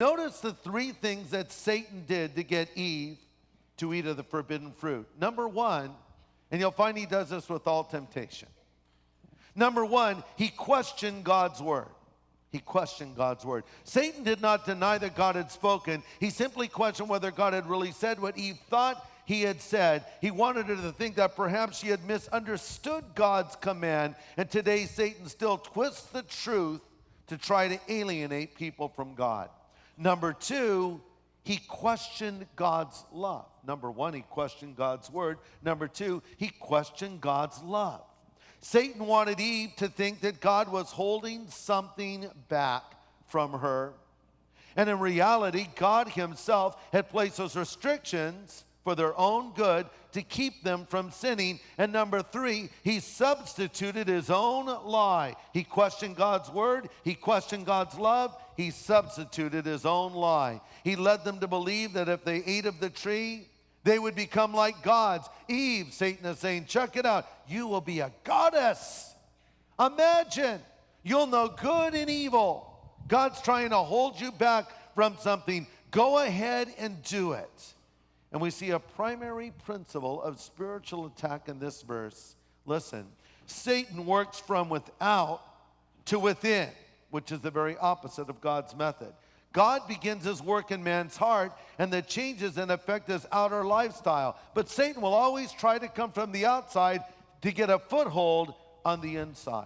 Notice the three things that Satan did to get Eve to eat of the forbidden fruit. Number one, and you'll find he does this with all temptation. Number one, he questioned God's word. He questioned God's word. Satan did not deny that God had spoken. He simply questioned whether God had really said what Eve thought he had said. He wanted her to think that perhaps she had misunderstood God's command, and today Satan still twists the truth to try to alienate people from God. Number two, he questioned God's love. Number one, he questioned God's word. Number two, he questioned God's love. Satan wanted Eve to think that God was holding something back from her. And in reality, God himself had placed those restrictions for their own good to keep them from sinning. And number three, he substituted his own lie. He questioned God's word. He questioned God's love. He substituted his own lie. He led them to believe that if they ate of the tree, they would become like gods. Eve, Satan is saying, check it out. You will be a goddess. Imagine. You'll know good and evil. God's trying to hold you back from something. Go ahead and do it. And we see a primary principle of spiritual attack in this verse. Listen, Satan works from without to within, which is the very opposite of God's method. God begins his work in man's heart, and the changes and affect his outer lifestyle. But Satan will always try to come from the outside to get a foothold on the inside.